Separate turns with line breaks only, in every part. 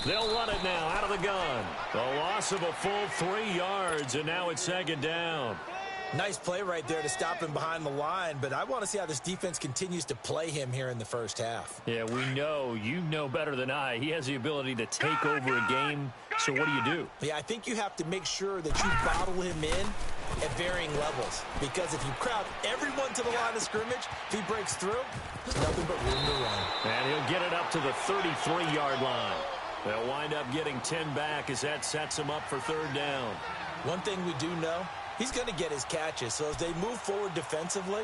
They'll run it now out of the gun. A loss of a full 3 yards, and now it's second down.
Nice play right there to stop him behind the line, but I want to see how this defense continues to play him here in the first half.
Yeah, we know. You know better than I. He has the ability to take over a game, so what do?
Yeah, I think you have to make sure that you bottle him in at varying levels, because if you crowd everyone to the line of scrimmage, if he breaks through, there's nothing but room to run.
And he'll get it up to the 33-yard line. They'll wind up getting 10 back as that sets him up for third down.
One thing we do know, he's going to get his catches. So as they move forward defensively,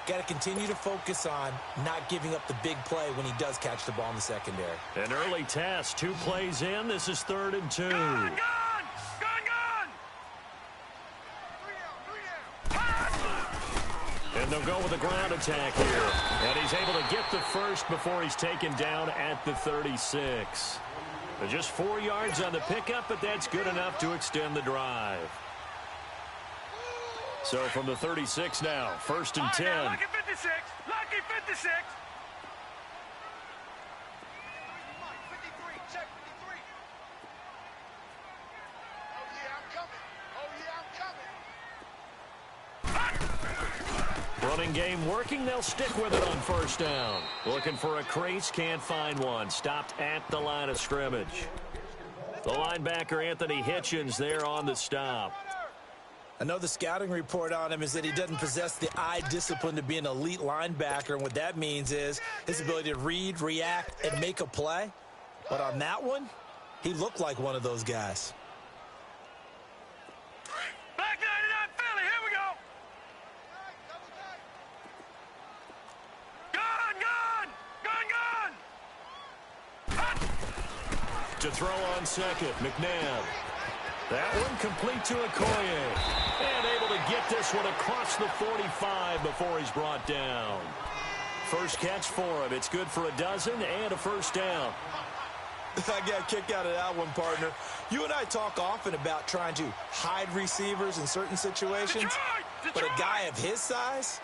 got to continue to focus on not giving up the big play when he does catch the ball in the secondary.
An early test, 2 plays in. This is 3rd and 2.
Gone!
And they'll go with a ground attack here. And he's able to get the first before he's taken down at the 36. Just 4 yards on the pickup, but that's good enough to extend the drive. So from the 36 now, 1st and 10.
Lucky 56. Lucky 56.
Running game working. They'll stick with it on 1st down. Looking for a crease. Can't find one. Stopped at the line of scrimmage. The linebacker, Anthony Hitchens, there on the stop.
I know the scouting report on him is that he doesn't possess the eye discipline to be an elite linebacker. And what that means is his ability to read, react, and make a play. But on that one, he looked like one of those guys.
Back 99 Philly. Here we go.
To throw on second, McNabb. That one complete to Okoye. And able to get this one across the 45 before he's brought down. First catch for him. It's good for a dozen and a 1st down.
I got a kick out of that one, partner. You and I talk often about trying to hide receivers in certain situations. But a guy of his size,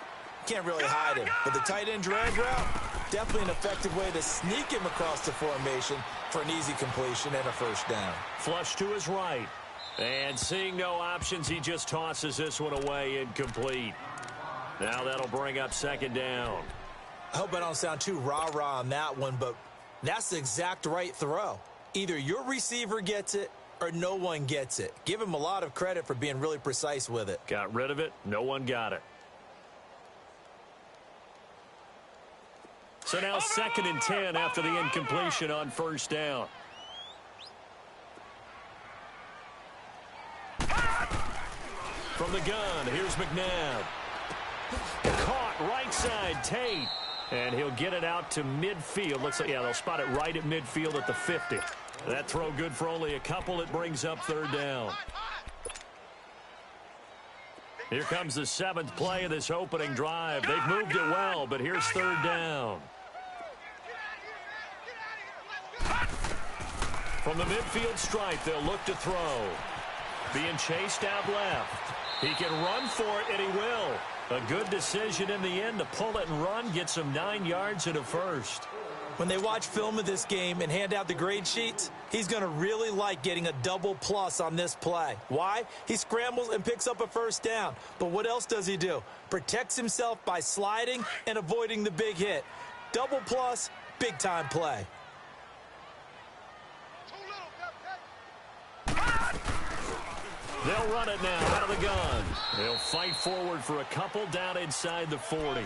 can't really hide him. But the tight end drag route, definitely an effective way to sneak him across the formation for an easy completion and a 1st down.
Flush to his right. And seeing no options, he just tosses this one away incomplete. Now that'll bring up 2nd down.
I hope I don't sound too rah-rah on that one, but that's the exact right throw. Either your receiver gets it or no one gets it. Give him a lot of credit for being really precise with it.
Got rid of it. No one got it. So now 2nd and 10 after the incompletion on 1st down. From the gun, here's McNabb. Caught right side, Tate. And he'll get it out to midfield. Looks like, yeah, they'll spot it right at midfield at the 50. That throw good for only a couple. It brings up 3rd down. Here comes the 7th play of this opening drive. They've moved it well, but here's 3rd down. From the midfield stripe, they'll look to throw. Being chased out left. He can run for it, and he will. A good decision in the end to pull it and run, gets him 9 yards and a 1st.
When they watch film of this game and hand out the grade sheets, he's going to really like getting a double plus on this play. Why? He scrambles and picks up a 1st down. But what else does he do? Protects himself by sliding and avoiding the big hit. Double plus, big-time play.
They'll run it now out of the gun. They'll fight forward for a couple down inside the 40.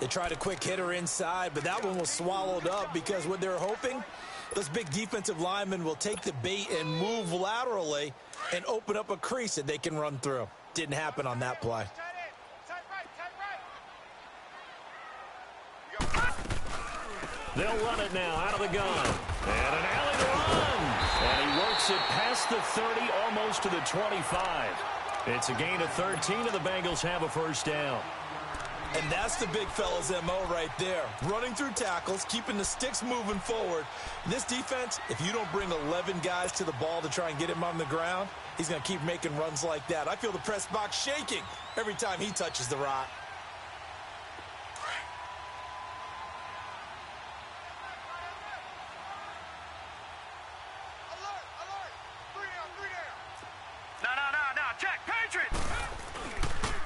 They tried a quick hitter inside, but that one was swallowed up because what they're hoping, those big defensive linemen will take the bait and move laterally and open up a crease that they can run through. Didn't happen on that play.
They'll run it now out of the gun. And an alley to run. And he works it past the 30, almost to the 25. It's a gain of 13, and the Bengals have a 1st down.
And that's the big fella's MO right there. Running through tackles, keeping the sticks moving forward. This defense, if you don't bring 11 guys to the ball to try and get him on the ground, he's going to keep making runs like that. I feel the press box shaking every time he touches the rock.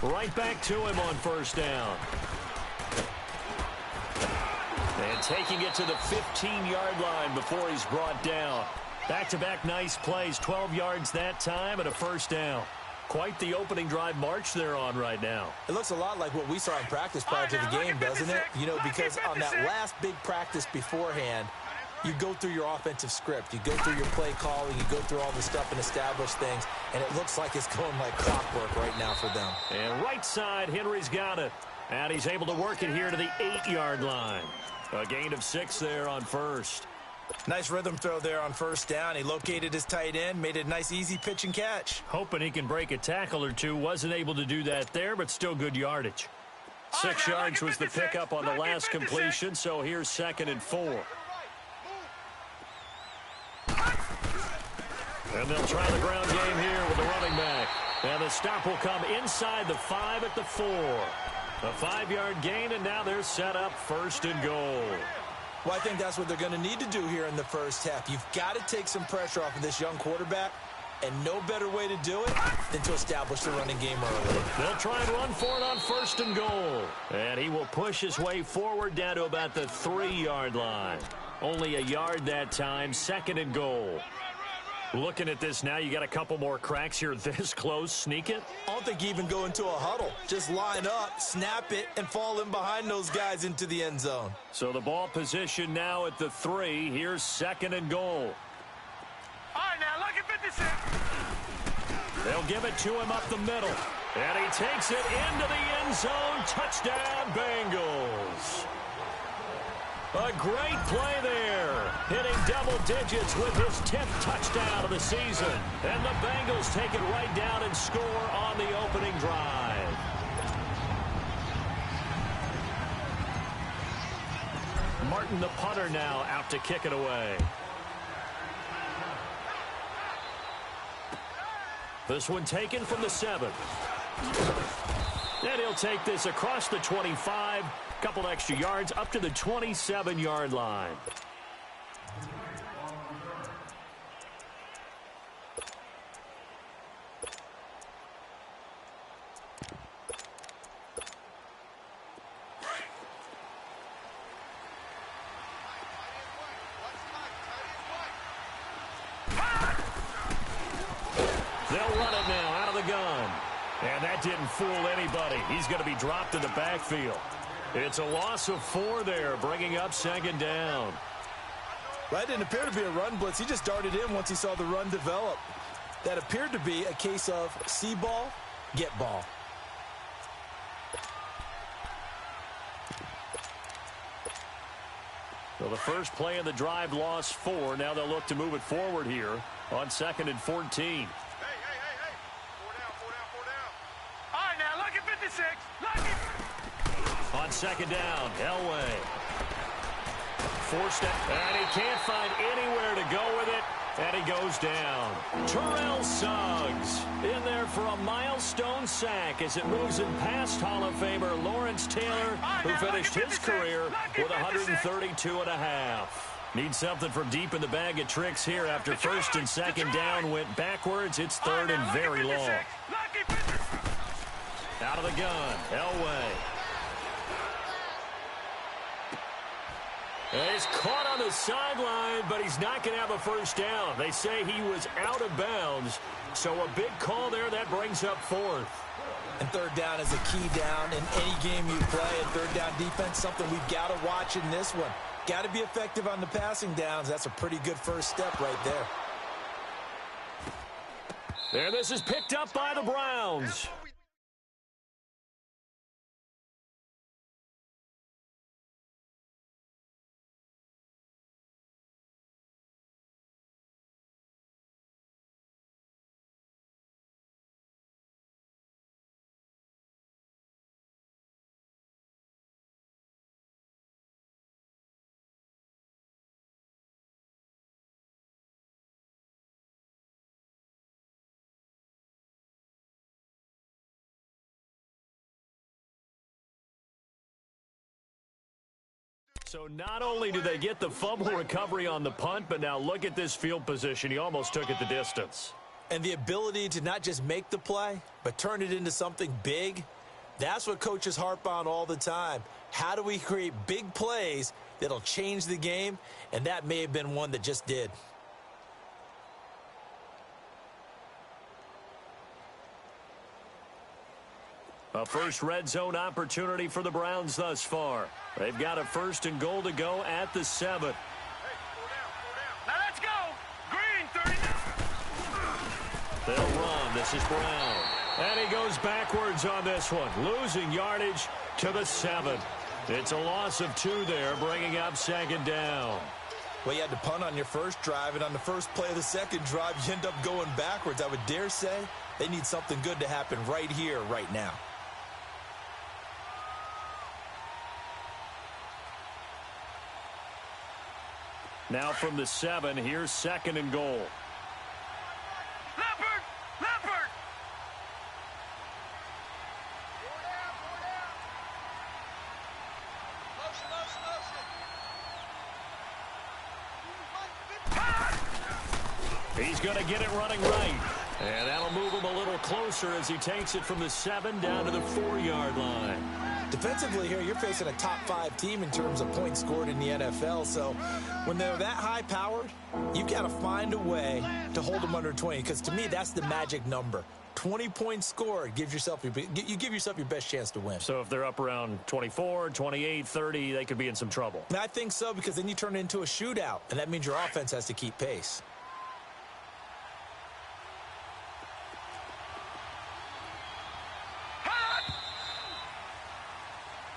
Right back to him on first down. And taking it to the 15-yard line before he's brought down. Back-to-back nice plays, 12 yards that time and a first down. Quite the opening drive march they're on right now.
It looks a lot like what we saw in practice prior to the game, doesn't it? You know, because on that last big practice beforehand, you go through your offensive script. You go through your play calling. You go through all the stuff and establish things. And it looks like it's going like clockwork right now for them.
And right side, Henry's got it. And he's able to work it here to the 8-yard line. A gain of 6 there on first.
Nice rhythm throw there on first down. He located his tight end, made a nice easy pitch and catch.
Hoping he can break a tackle or two. Wasn't able to do that there, but still good yardage. 6 yards was the pickup on the last completion, so here's 2nd and 4. And they'll try the ground game here with the running back. And the stop will come inside the 5 at the 4. A 5-yard gain, and now they're set up 1st and goal.
Well, I think that's what they're going to need to do here in the first half. You've got to take some pressure off of this young quarterback, and no better way to do it than to establish the running game early.
They'll try and run for it on 1st and goal. And he will push his way forward down to about the 3-yard line. Only a yard that time, 2nd and goal. Looking at this now, you got a couple more cracks here this close. Sneak it?
I don't think you even go into a huddle. Just line up, snap it, and fall in behind those guys into the end zone.
So the ball position now at the 3. Here's 2nd and goal.
All right, now, look at 56.
They'll give it to him up the middle. And he takes it into the end zone. Touchdown, Bengals. A great play there, hitting double digits with his 10th touchdown of the season. And the Bengals take it right down and score on the opening drive. Martin, the punter, now out to kick it away. This one taken from the 7. And he'll take this across the 25. Couple extra yards up to the 27-yard line. They'll run it now out of the gun. And that didn't fool anybody. He's going to be dropped in the backfield. It's a loss of 4 there, bringing up 2nd down.
Well, that didn't appear to be a run blitz. He just darted in once he saw the run develop. That appeared to be a case of see ball, get ball.
So the first play of the drive lost 4. Now they'll look to move it forward here on 2nd and 14.
Hey. 4 down. All right, now, look at 56. Look at...
On 2nd down, Elway. Forced it, and he can't find anywhere to go with it, and he goes down. Terrell Suggs in there for a milestone sack as it moves in past Hall of Famer Lawrence Taylor, who finished his career with 132 and a half. Needs something from deep in the bag of tricks here after 1st and 2nd down went backwards. It's 3rd and very long. Out of the gun, Elway. And he's caught on the sideline, but he's not going to have a first down. They say he was out of bounds, so a big call there. That brings up 4th.
And 3rd down is a key down in any game you play. And 3rd down defense, something we've got to watch in this one. Got to be effective on the passing downs. That's a pretty good first step right there.
There, this is picked up by the Browns. So not only do they get the fumble recovery on the punt, but now look at this field position. He almost took it the distance.
And the ability to not just make the play, but turn it into something big, That's what coaches harp on all the time. How do we create big plays that'll change the game? And that may have been one that just did.
A first red zone opportunity for the Browns thus far. They've got a 1st and goal to go at the 7.
Now let's go. Green, 30.
They'll run. This is Brown. And he goes backwards on this one, losing yardage to the 7. It's a loss of 2 there, bringing up 2nd down.
Well, you had to punt on your first drive, and on the first play of the second drive, you end up going backwards. I would dare say they need something good to happen right here, right now.
Now from the 7, here's 2nd and goal.
Leopard, Leopard.
He's going to get it running right. And that'll move him a little closer as he takes it from the 7 down to the 4-yard line.
Defensively here, you're facing a top 5 team in terms of points scored in the NFL. So when they're that high-powered, you've got to find a way to hold them under 20. Because to me, that's the magic number. 20 points scored, you give yourself your best chance to win.
So if they're up around 24, 28, 30, they could be in some trouble.
And I think so, because then you turn it into a shootout, and that means your offense has to keep pace.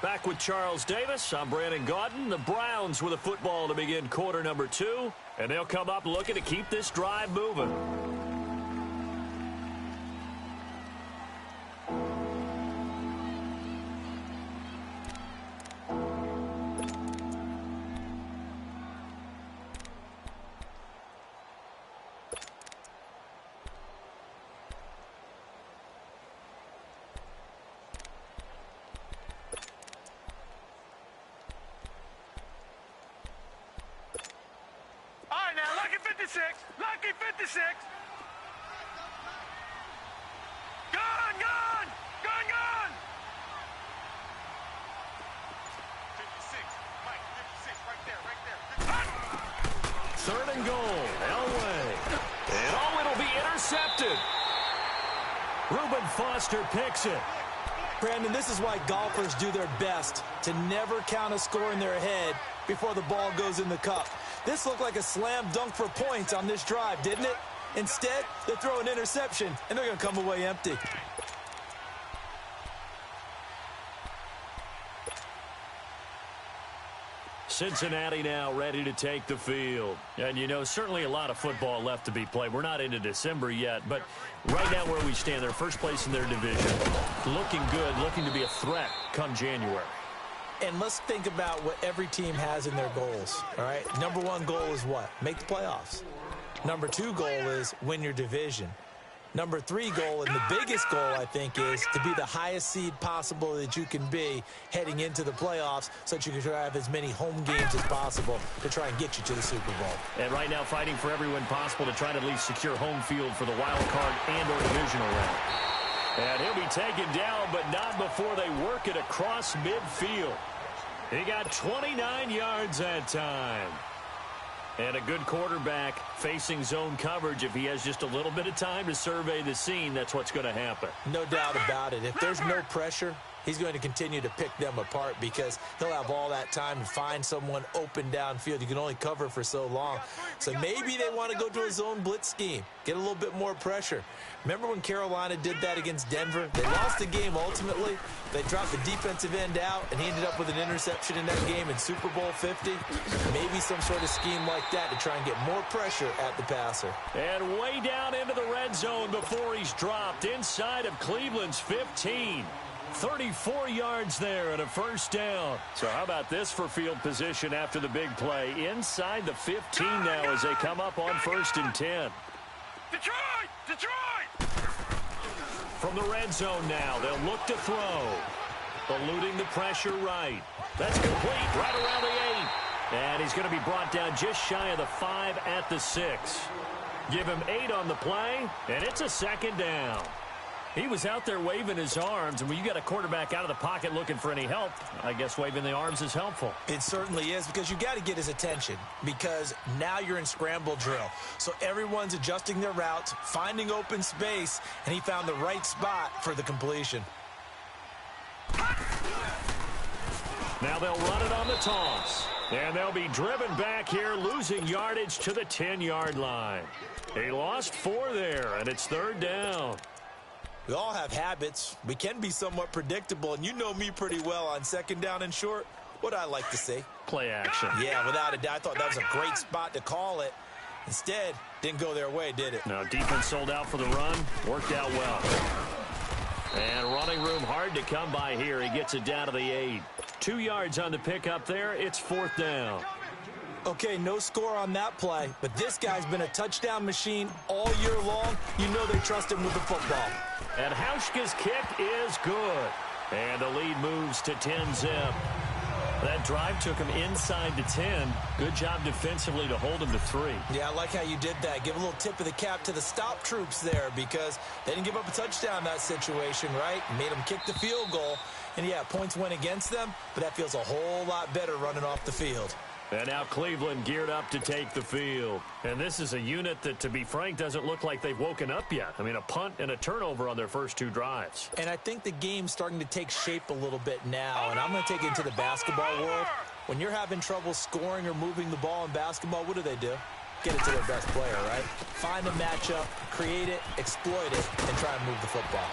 Back with Charles Davis, I'm Brandon Gaudin. The Browns with a football to begin quarter number 2, and they'll come up looking to keep this drive moving.
Lucky 56. Gone, gone, gone, gone. 56, Mike, 56, right there.
3rd and goal, Elway. And it'll be intercepted. Reuben Foster picks it.
Brandon, this is why golfers do their best to never count a score in their head before the ball goes in the cup. This looked like a slam dunk for points on this drive, didn't it? Instead, they throw an interception, and they're going to come away empty.
Cincinnati now ready to take the field. And, you know, certainly a lot of football left to be played. We're not into December yet, but right now where we stand, they're first place in their division. Looking good, looking to be a threat come January.
And let's think about what every team has in their goals, all right? Number 1 goal is what? Make the playoffs. Number 2 goal is win your division. Number 3 goal, and the biggest goal, I think, is to be the highest seed possible that you can be heading into the playoffs so that you can have as many home games as possible to try and get you to the Super Bowl.
And right now fighting for every win possible to try to at least secure home field for the wild card and or divisional round. And he'll be taken down, but not before they work it across midfield. He got 29 yards that time. And a good quarterback facing zone coverage. If he has just a little bit of time to survey the scene, that's what's going to happen.
No doubt about it. If there's no pressure, he's going to continue to pick them apart because he'll have all that time to find someone open downfield. You can only cover for so long. So maybe they want to go to a zone blitz scheme, get a little bit more pressure. Remember when Carolina did that against Denver? They lost the game ultimately. They dropped the defensive end out, and he ended up with an interception in that game in Super Bowl 50. Maybe some sort of scheme like that to try and get more pressure at the passer.
And way down into the red zone before he's dropped inside of Cleveland's 15. 34 yards there and a first down. So how about this for field position after the big play? Inside the 15 now as they come up on 1st and 10.
Detroit! Detroit!
From the red zone now, they'll look to throw. Eluding the pressure right. That's complete right around the 8. And he's going to be brought down just shy of the 5 at the 6. Give him 8 on the play, and it's a 2nd down. He was out there waving his arms, and when you got a quarterback out of the pocket looking for any help, I guess waving the arms is helpful.
It certainly is, because you got to get his attention, because now you're in scramble drill. So everyone's adjusting their routes, finding open space, and he found the right spot for the completion.
Now they'll run it on the toss. And they'll be driven back here, losing yardage to the 10-yard line. He lost 4 there, and it's 3rd down.
We all have habits. We can be somewhat predictable, and you know me pretty well on 2nd down and short. What I like to see.
Play action.
Yeah, without a doubt. I thought that was a great spot to call it. Instead, didn't go their way, did it?
Now, defense sold out for the run. Worked out well. And running room hard to come by here. He gets it down to the 8. 2 yards on the pickup there. It's 4th down.
Okay, no score on that play, but this guy's been a touchdown machine all year long. You know they trust him with the football.
And Hauschka's kick is good. And the lead moves to 10-zip. That drive took him inside the 10. Good job defensively to hold him to 3.
Yeah, I like how you did that. Give a little tip of the cap to the stop troops there, because they didn't give up a touchdown in that situation, right? Made them kick the field goal. And, yeah, points went against them, but that feels a whole lot better running off the field.
And now Cleveland geared up to take the field. And this is a unit that, to be frank, doesn't look like they've woken up yet. I mean, a punt and a turnover on their first 2 drives.
And I think the game's starting to take shape a little bit now. And I'm going to take it into the basketball world. When you're having trouble scoring or moving the ball in basketball, what do? Get it to their best player, right? Find a matchup, create it, exploit it, and try and move the football.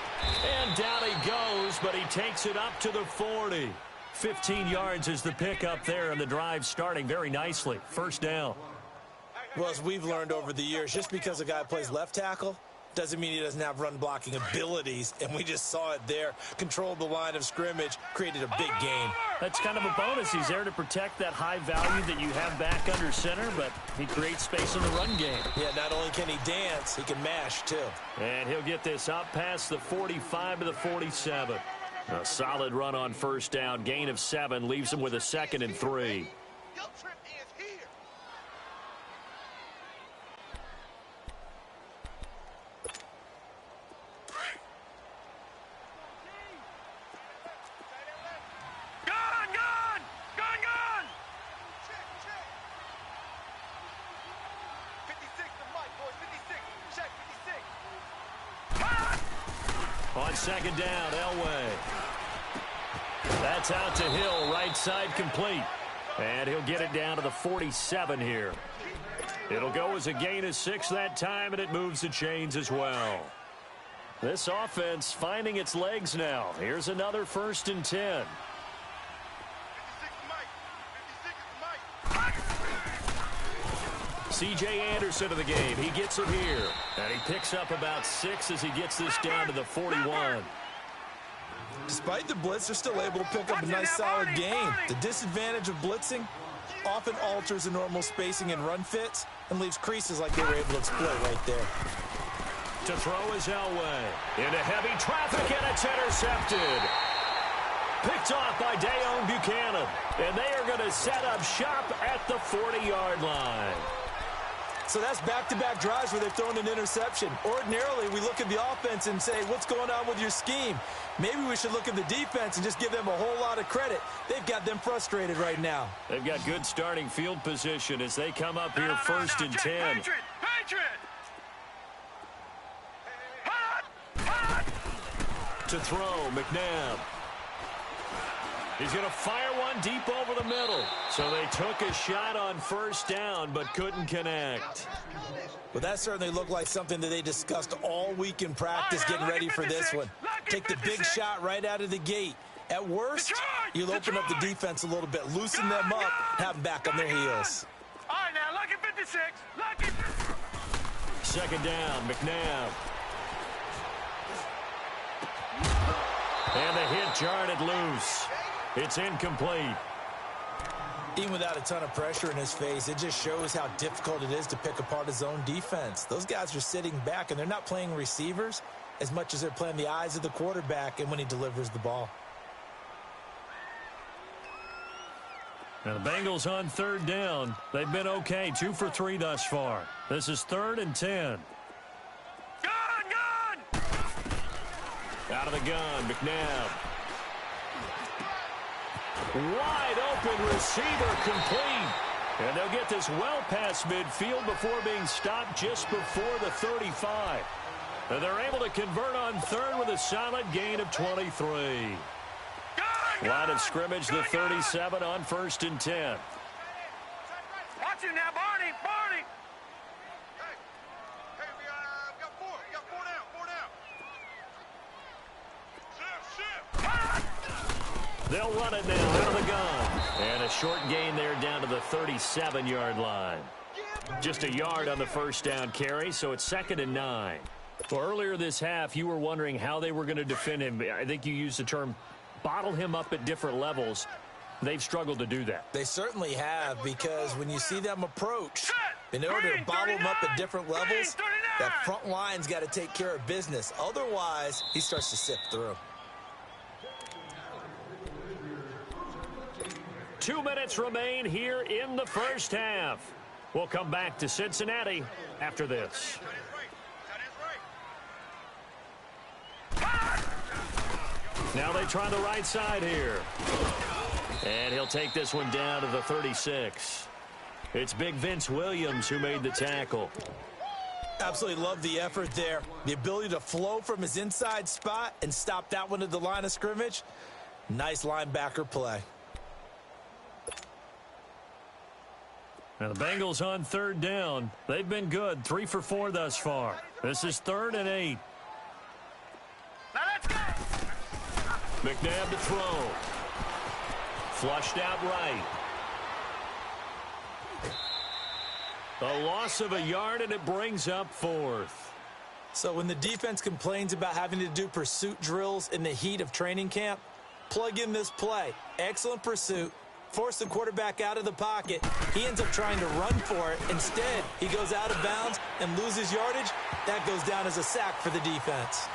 And down he goes, but he takes it up to the 40. 15 yards is the pickup there, and the drive starting very nicely. 1st down.
Well, as we've learned over the years, just because a guy plays left tackle doesn't mean he doesn't have run-blocking abilities, and we just saw it there. Controlled the line of scrimmage, created a big gain.
That's kind of a bonus. He's there to protect that high value that you have back under center, but he creates space in the run game.
Yeah, not only can he dance, he can mash, too.
And he'll get this up past the 45 to the 47. A solid run on 1st down. Gain of 7 leaves him with a 2nd and 3. On 2nd down, Elway. That's out to Hill, right side complete. And he'll get it down to the 47 here. It'll go as a gain of 6 that time, and it moves the chains as well. This offense finding its legs now. Here's another 1st and 10. C.J. Anderson of the game. He gets it here. And he picks up about 6 as he gets this down to the 41.
Despite the blitz, they're still able to pick up a nice, solid gain. The disadvantage of blitzing often alters the normal spacing and run fits and leaves creases like they were able to exploit right there.
To throw is Elway. Into heavy traffic, and it's intercepted. Picked off by Dayon Buchanan. And they are going to set up shop at the 40-yard line.
So that's back-to-back drives where they've thrown an interception. Ordinarily, we look at the offense and say, what's going on with your scheme? Maybe we should look at the defense and just give them a whole lot of credit. They've got them frustrated right now.
They've got good starting field position as they come up here 1st and 10. To throw, McNabb. He's going to fire one deep over the middle. So they took a shot on 1st down, but couldn't connect.
Well, that certainly looked like something that they discussed all week in practice, getting ready for this one. Take the big shot right out of the gate. At worst, you'll open up the defense a little bit, loosen them up, have them back on their heels.
All right, now, lucky 56. Lucky.
2nd down, McNabb. And the hit jarred it loose. It's incomplete.
Even without a ton of pressure in his face, it just shows how difficult it is to pick apart his own defense. Those guys are sitting back, and they're not playing receivers as much as they're playing the eyes of the quarterback and when he delivers the ball.
Now the Bengals on 3rd down. They've been okay, 2 for 3 thus far. This is 3rd and 10. Out of the gun, McNabb. Wide open receiver complete. And they'll get this well past midfield before being stopped just before the 35. And they're able to convert on third with a solid gain of 23. Line of scrimmage, the 37 on 1st and 10.
Watch it now, Barney. Barney.
Hey, we got four. We got four down. Shift.
They'll run it now out of the gun. And a short gain there down to the 37-yard line. Just a yard on the first down carry, so it's 2nd and 9. Well, earlier this half, you were wondering how they were going to defend him. I think you used the term bottle him up at different levels. They've struggled to do that.
They certainly have, because when you see them approach, in order to bottle him up at different levels, that front line's got to take care of business. Otherwise, he starts to sift through.
2 minutes remain here in the first half. We'll come back to Cincinnati after this. Now they try the right side here. And he'll take this one down to the 36. It's big Vince Williams who made the tackle.
Absolutely love the effort there. The ability to flow from his inside spot and stop that one at the line of scrimmage. Nice linebacker play.
Now the Bengals on 3rd down. They've been good, 3 for 4 thus far. This is 3rd and 8.
Now let's go.
McNabb to throw. Flushed out right. A loss of a yard, and it brings up 4th.
So when the defense complains about having to do pursuit drills in the heat of training camp, plug in this play. Excellent pursuit. Force the quarterback out of the pocket. He ends up trying to run for it. Instead, he goes out of bounds and loses yardage. That goes down as a sack for the defense.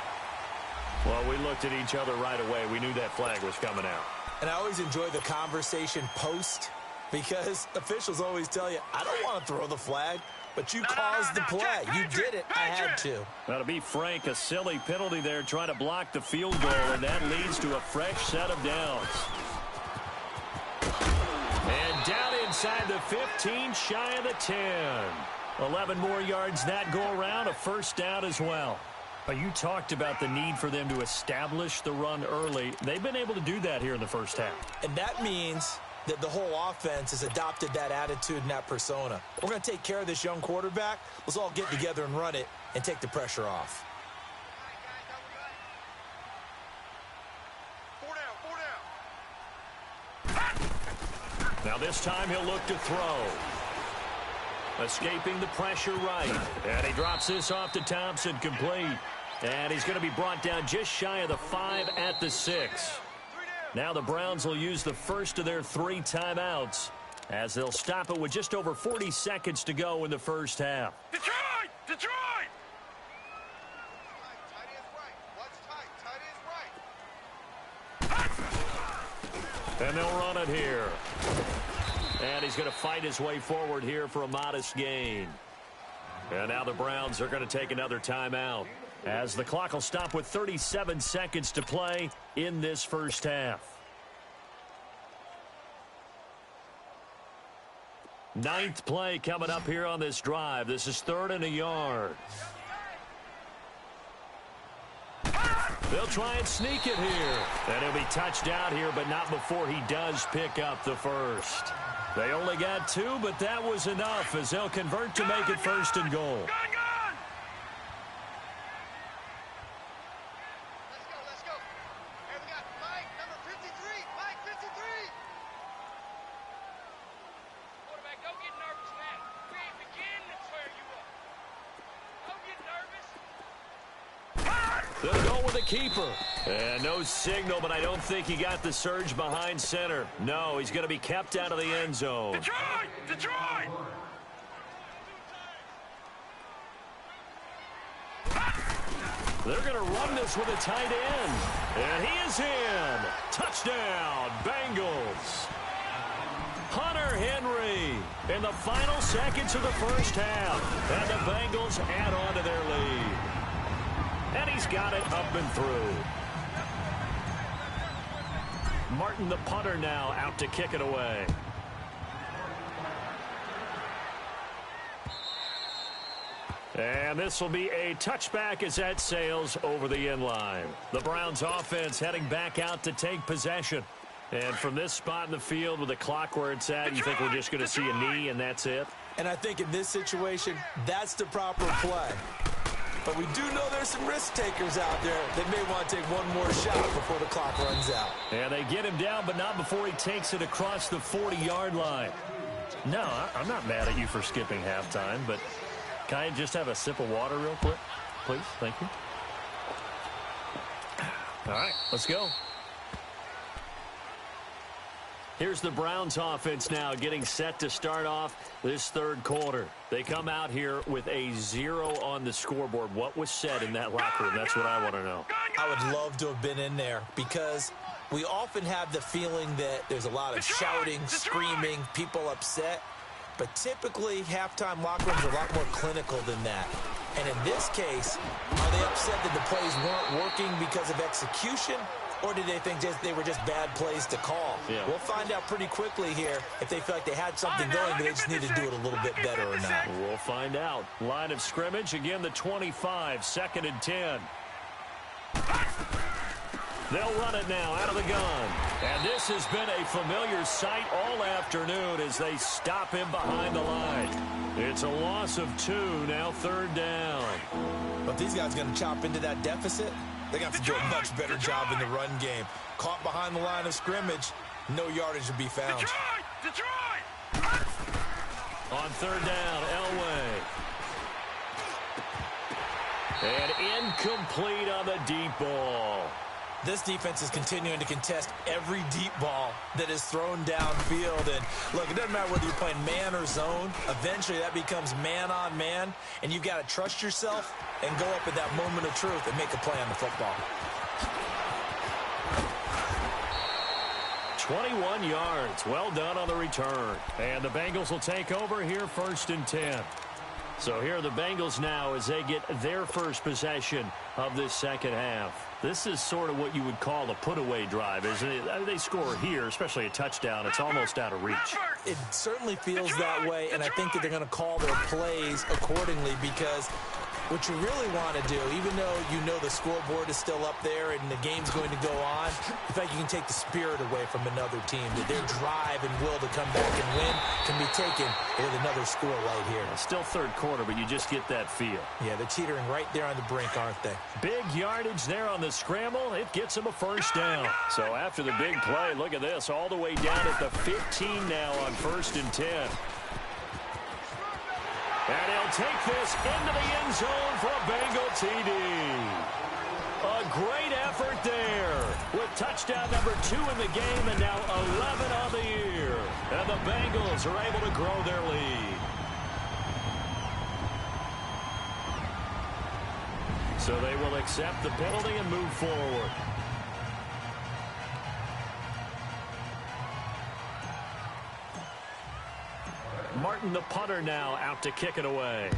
Well, we looked at each other right away. We knew that flag was coming out.
And I always enjoy the conversation post, because officials always tell you, I don't want to throw the flag, but you caused the play. You did it. I had to.
Now, to be frank, a silly penalty there trying to block the field goal, and that leads to a fresh set of downs. And down inside the 15, shy of the 10. 11 more yards that go around, a first down as well. You talked about the need for them to establish the run early. They've been able to do that here in the first half.
And that means that the whole offense has adopted that attitude and that persona. We're going to take care of this young quarterback. Let's all get together and run it and take the pressure off.
Four down.
Now this time he'll look to throw. Escaping the pressure right. And he drops this off to Thompson, complete. And he's going to be brought down just shy of the 5 at the 6. Now the Browns will use the first of their 3 timeouts as they'll stop it with just over 40 seconds to go in the first half.
Detroit! Detroit!
Tight end's right. What's tight? Tight end's right.
And they'll run it here. And he's going to fight his way forward here for a modest gain. And now the Browns are going to take another timeout, as the clock will stop with 37 seconds to play in this first half. 9th play coming up here on this drive. This is 3rd and a yard. They'll try and sneak it here. And he'll be touched out here, but not before he does pick up the first. They only got 2, but that was enough as they'll convert to make it 1st and goal.
Gun!
Let's go. Here we got Mike, number 53. Mike, 53.
Quarterback, don't get nervous now. We ain't beginning to tear you up. Don't get nervous.
They'll go with the keeper. And no signal, but I don't think he got the surge behind center. No, he's going to be kept out of the end zone.
Detroit! Detroit!
They're going to run this with a tight end. And he is in. Touchdown, Bengals. Hunter Henry in the final seconds of the first half. And the Bengals add on to their lead. And he's got it up and through. Martin, the punter, now out to kick it away. And this will be a touchback as that sails over the end line. The Browns offense heading back out to take possession. And from this spot in the field with the clock where it's at, you think we're just going to see a knee and that's it?
And I think in this situation, that's the proper play. But we do know there's some risk takers out there that may want to take one more shot before the clock runs out.
And they get him down, but not before he takes it across the 40-yard line. No, I'm not mad at you for skipping halftime, but can I just have a sip of water real quick? Please, thank you. All right, let's go. Here's the Browns offense now getting set to start off this third quarter. They come out here with a 0 on the scoreboard. What was said in that locker room? That's what I want to know.
I would love to have been in there because we often have the feeling that there's a lot of shouting, screaming, people upset. But typically, halftime locker rooms are a lot more clinical than that. And in this case, are they upset that the plays weren't working because of execution? Or did they think they were just bad plays to call?
Yeah.
We'll find out pretty quickly here if they feel like they had something going, but they just need to do it a little bit better or not.
We'll find out. Line of scrimmage, again, the 25, 2nd and 10. They'll run it now out of the gun. And this has been a familiar sight all afternoon as they stop him behind the line. It's a loss of 2, now 3rd down.
But these guys are going to chop into that deficit. They're going to have to do a much better job in the run game. Caught behind the line of scrimmage, no yardage to be found.
Detroit!
On 3rd down, Elway. And incomplete on the deep ball.
This defense is continuing to contest every deep ball that is thrown downfield. And look, it doesn't matter whether you're playing man or zone. Eventually, that becomes man on man. And you've got to trust yourself and go up at that moment of truth and make a play on the football.
21 yards. Well done on the return. And the Bengals will take over here 1st and 10. So here are the Bengals now as they get their first possession of this second half. This is sort of what you would call a put-away drive, isn't it? I mean, they score here, especially a touchdown. It's almost out of reach.
It certainly feels that way, and I think that they're going to call their plays accordingly because what you really want to do, even though you know the scoreboard is still up there and the game's going to go on, in fact, you can take the spirit away from another team. That their drive and will to come back and win can be taken with another score right here.
Still third quarter, but you just get that feel.
Yeah, they're teetering right there on the brink, aren't they?
Big yardage there on the scramble. It gets them a 1st down. So after the big play, look at this, all the way down at the 15 now on 1st and 10. And he'll take this into the end zone for a Bengal TD. A great effort there with touchdown number 2 in the game and now 11 on the year. And the Bengals are able to grow their lead. So they will accept the penalty and move forward. Martin, the punter, now out to kick it away.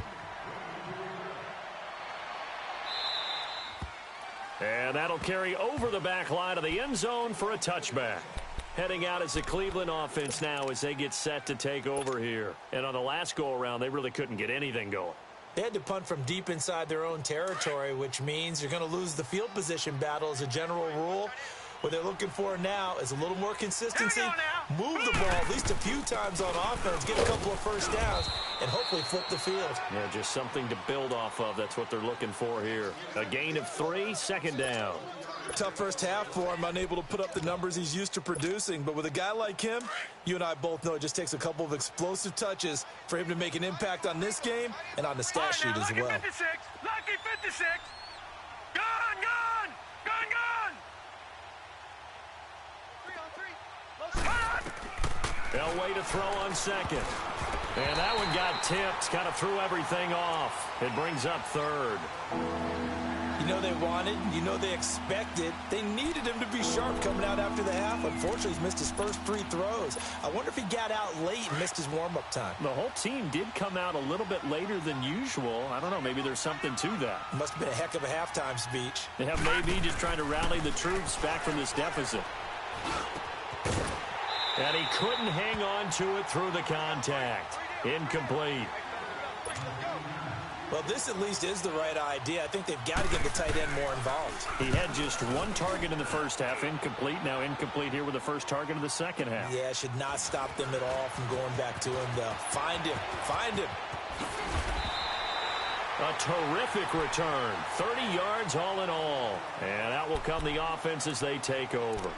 And that'll carry over the back line of the end zone for a touchback. Heading out as the Cleveland offense now as they get set to take over here. And on the last go-around, they really couldn't get anything going.
They had to punt from deep inside their own territory, which means you're going to lose the field position battle as a general rule. What they're looking for now is a little more consistency, move the ball at least a few times on offense, get a couple of 1st downs, and hopefully flip the field.
Yeah, just something to build off of. That's what they're looking for here. A gain of 3, 2nd down.
Tough first half for him, unable to put up the numbers he's used to producing. But with a guy like him, you and I both know it just takes a couple of explosive touches for him to make an impact on this game and on the stat sheet as well.
Lucky 56. Gone.
3 on 3.
Elway to throw on 2nd. And that one got tipped, kind of threw everything off. It brings up 3rd.
You know they wanted, you know they expected. They needed him to be sharp coming out after the half. Unfortunately, he's missed his first 3 throws. I wonder if he got out late and missed his warm-up time.
The whole team did come out a little bit later than usual. I don't know, maybe there's something to that.
Must have been a heck of a halftime speech.
They have maybe just trying to rally the troops back from this deficit. And he couldn't hang on to it through the contact. Incomplete.
Well, this at least is the right idea. I think they've got to get the tight end more involved.
He had just one target in the first half, incomplete. Now incomplete here with the first target of the second half.
Yeah, should not stop them at all from going back to him, though. Find him. Find him.
A terrific return. 30 yards all in all. And out will come the offense as they take over.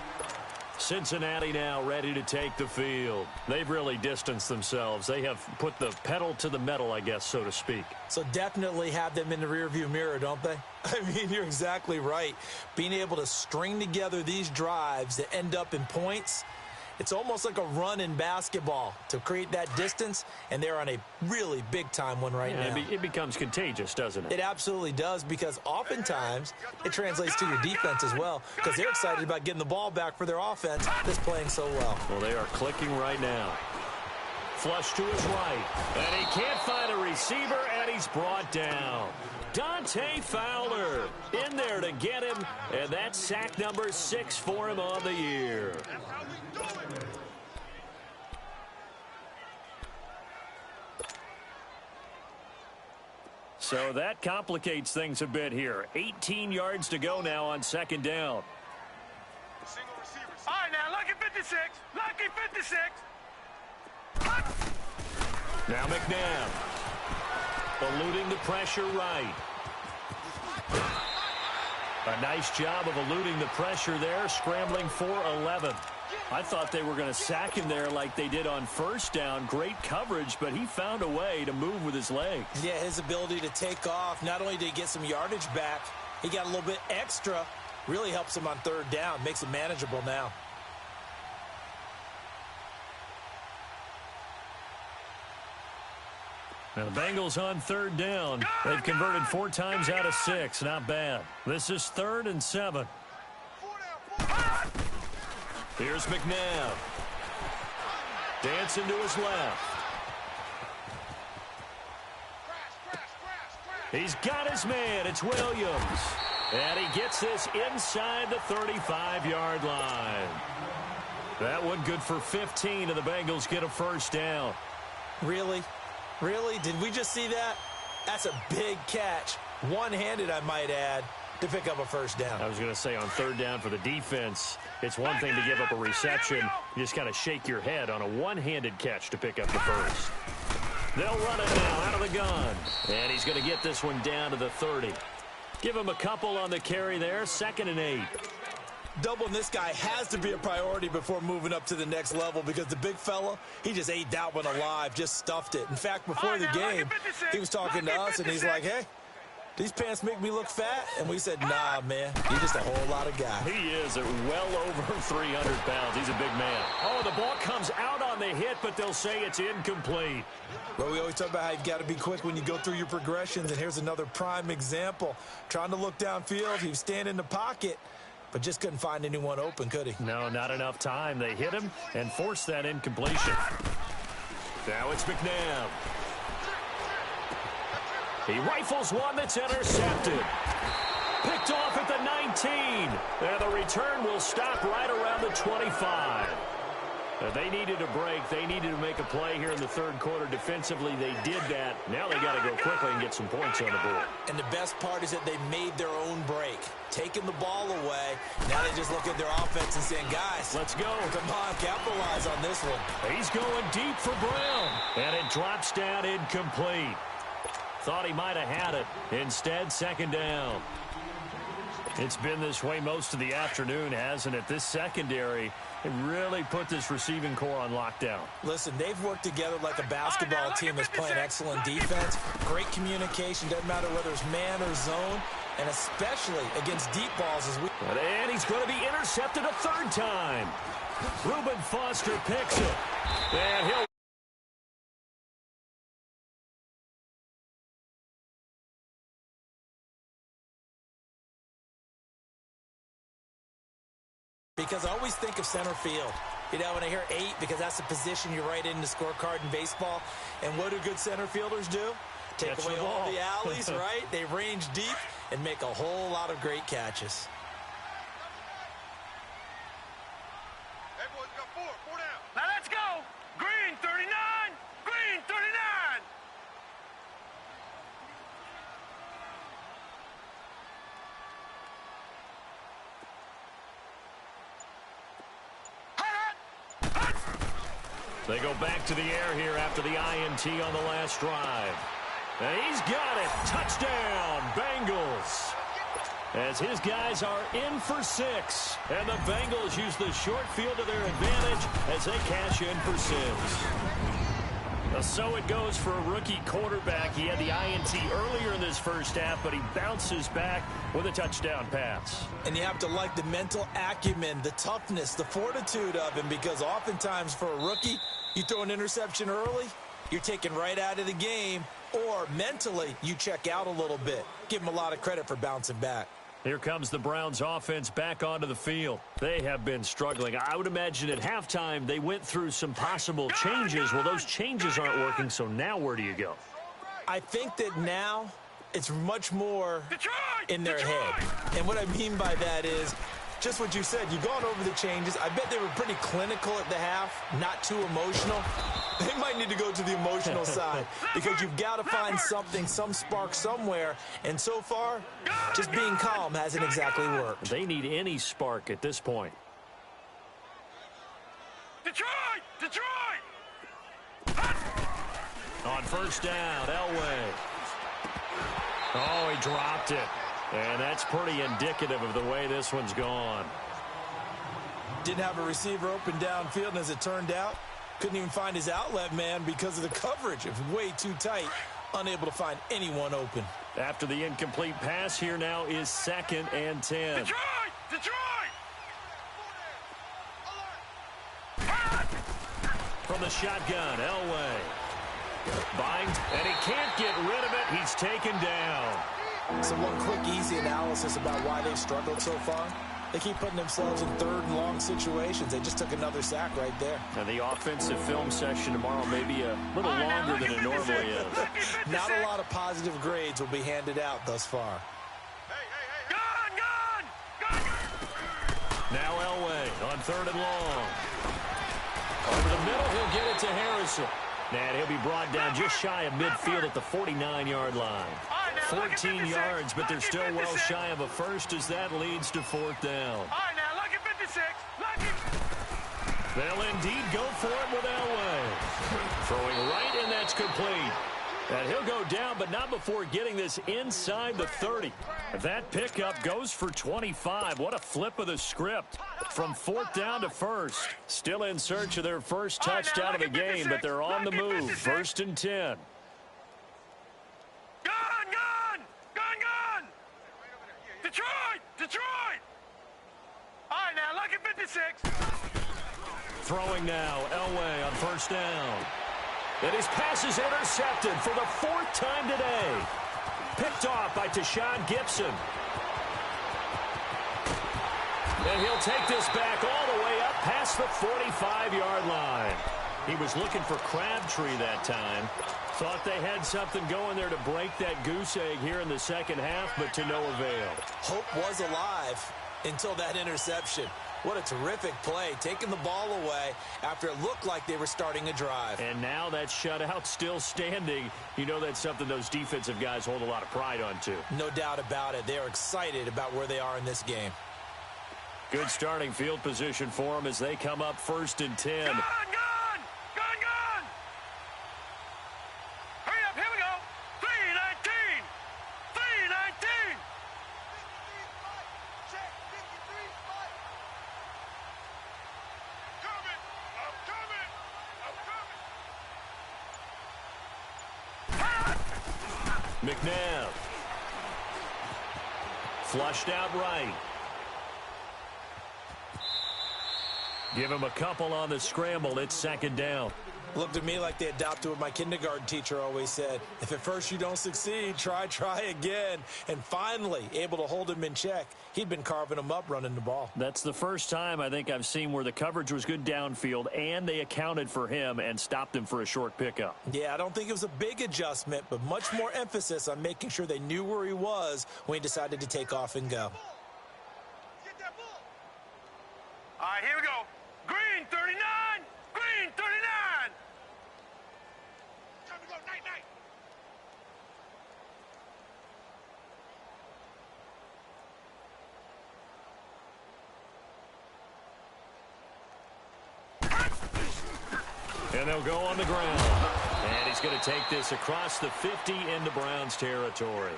Cincinnati now ready to take the field. They've really distanced themselves. They have put the pedal to the metal, I guess, so to speak.
So definitely have them in the rearview mirror, don't they? I mean, you're exactly right. Being able to string together these drives that end up in points, it's almost like a run in basketball to create that distance, and they're on a really big-time one right now.
It becomes contagious, doesn't it?
It absolutely does, because oftentimes it translates to your defense as well, because they're excited about getting the ball back for their offense that's playing so well.
Well, they are clicking right now. Flush to his right, and he can't find a receiver, and he's brought down. Dante Fowler in there to get him, and that's sack number 6 for him on the year. So that complicates things a bit here. 18 yards to go now on second down.
Single receivers. All right, now, lucky 56. Lucky 56.
Now McNabb. Eluding the pressure right. A nice job of eluding the pressure there, scrambling for 11. I thought they were going to sack him there like they did on first down. Great coverage, but he found a way to move with his legs.
Yeah, his ability to take off, not only did he get some yardage back, he got a little bit extra. Really helps him on third down, makes it manageable now.
Now the Bengals on third down. They've converted 4 times out of 6. Not bad. This is 3rd and 7. Here's McNabb. Dancing to his left. He's got his man. It's Williams. And he gets this inside the 35-yard line. That one good for 15, and the Bengals get a first down.
Really? Really? Did we just see that? That's a big catch. One-handed, I might add, to pick up a first down.
I was going to say on third down for the defense, it's one thing to give up a reception. You just kind of shake your head on a one-handed catch to pick up the first. They'll run it now out of the gun. And he's going to get this one down to the 30. Give him a couple on the carry there. 2nd and 8.
Doubling this guy has to be a priority before moving up to the next level, because the big fella, he just ate that one alive, just stuffed it. In fact, before the game, he was talking to us, and he's like, hey, these pants make me look fat. And we said, nah, man, you're just a whole lot of guy.
He is at well over 300 pounds. He's a big man. Oh, the ball comes out on the hit, but they'll say it's incomplete.
Well, we always talk about how you've got to be quick when you go through your progressions, and here's another prime example. Trying to look downfield, he was standing in the pocket, but just couldn't find anyone open, could he?
No, not enough time. They hit him and forced that incompletion. Now it's McNabb. He rifles one that's intercepted. Picked off at the 19. And the return will stop right around the 25. They needed a break. They needed to make a play here in the third quarter. Defensively, they did that. Now they got to go quickly and get some points on the board.
And the best part is that they made their own break, taking the ball away. Now they just look at their offense and saying, guys,
let's go.
Come on, capitalize on this one.
He's going deep for Brown. And it drops down incomplete. Thought he might have had it. Instead, 2nd down. It's been this way most of the afternoon, hasn't it? This secondary really put this receiving core on lockdown.
Listen, they've worked together like a basketball team that's playing excellent defense. Great communication, doesn't matter whether it's man or zone, and especially against deep balls.
And he's going to be intercepted a 3rd time. Reuben Foster picks it. And he'll
because I always think of center field. You know, when I hear 8, because that's the position you write in the scorecard in baseball. And what do good center fielders do? Take away all the alleys, right? They range deep and make a whole lot of great catches.
They go back to the air here after the INT on the last drive. And he's got it. Touchdown, Bengals. As his guys are in for 6. And the Bengals use the short field to their advantage as they cash in for 6. So it goes for a rookie quarterback. He had the INT earlier in this first half, but he bounces back with a touchdown pass.
And you have to like the mental acumen, the toughness, the fortitude of him, because oftentimes for a rookie, you throw an interception early, you're taken right out of the game, or mentally you check out a little bit. Give him a lot of credit for bouncing back.
Here comes the Browns offense back onto the field. They have been struggling. I would imagine at halftime they went through some possible changes. Well, those changes aren't working, so now where do you go?
I think that now it's much more in their head. And what I mean by that is just what you said. You've gone over the changes. I bet they were pretty clinical at the half, not too emotional. They might need to go to the emotional side because you've got to find something, some spark somewhere. And so far, just being calm hasn't exactly worked.
They need any spark at this point.
Detroit! Detroit!
On first down, Elway. Oh, he dropped it. And that's pretty indicative of the way this one's gone.
Didn't have a receiver open downfield, and as it turned out, couldn't even find his outlet man because of the coverage. It was way too tight, unable to find anyone open.
After the incomplete pass, here now is 2nd and 10.
Detroit! Detroit!
From the shotgun, Elway. Binds, and he can't get rid of it. He's taken down.
So one quick, easy analysis about why they've struggled so far. They keep putting themselves in 3rd and long situations. They just took another sack right there.
And the offensive film session tomorrow may be a little longer than it normally is.
Not a lot of positive grades will be handed out thus far.
Now Elway on 3rd and long. Over the middle, he'll get it to Harrison. And he'll be brought down just shy of midfield at the 49-yard line. 14 yards, but they're still well shy of a first as that leads to 4th down.
All right, now, lucky 56. Lucky.
They'll indeed go for it with Elway. Throwing right, and that's complete. And he'll go down, but not before getting this inside the 30. That pickup goes for 25. What a flip of the script. From 4th down to 1st. Still in search of their first touchdown of the game, but they're on the move. 1st and 10.
Detroit! Detroit! All right, now, lucky 56.
Throwing now, Elway on 1st down. And his pass is intercepted for the 4th time today. Picked off by Tashawn Gibson. And he'll take this back all the way up past the 45-yard line. He was looking for Crabtree that time. Thought they had something going there to break that goose egg here in the second half, but to no avail.
Hope was alive until that interception. What a terrific play, taking the ball away after it looked like they were starting a drive.
And now that shutout still standing. You know that's something those defensive guys hold a lot of pride on, too.
No doubt about it. They're excited about where they are in this game.
Good starting field position for them as they come up 1st and 10.
Gone! Hurry up, here we go. 3:19. 3:19.
Check, 53, fight. Coming! I'm coming! I'm coming!
McNabb. Flushed out right. Give him a couple on the scramble. It's 2nd down.
Looked to me like they adopted what my kindergarten teacher always said. If at first you don't succeed, try again. And finally, able to hold him in check. He'd been carving him up running the ball.
That's the first time I think I've seen where the coverage was good downfield and they accounted for him and stopped him for a short pickup.
Yeah, I don't think it was a big adjustment, but much more emphasis on making sure they knew where he was when he decided to take off and go.
Get that ball!
All right, here we go. Green 39. Green 39.
Time to go, night-night!
And And they'll go on the ground. And he's going to take this across the 50 into Browns territory.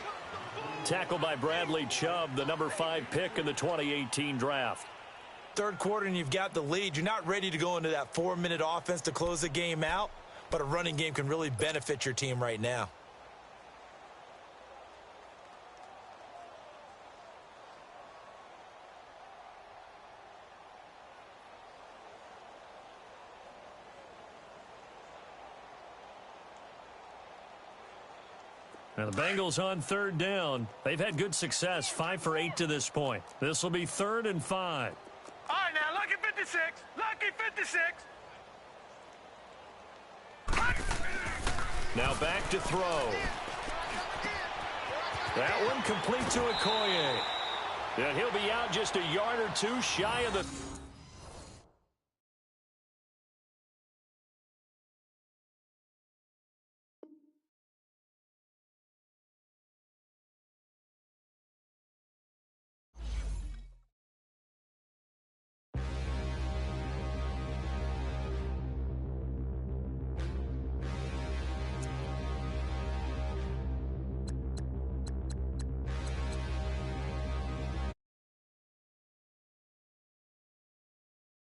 Tackled by Bradley Chubb, the number 5 pick in the 2018 draft.
Third quarter and you've got the lead. You're not ready to go into that 4-minute offense to close the game out, but a running game can really benefit your team right now.
Now the Bengals on third down. They've had good success, 5 for 8 to this point. This will be 3rd and 5.
All right, now, lucky 56. Lucky 56.
Now back to throw. That one complete to Okoye. And he'll be out just a yard or two shy of the...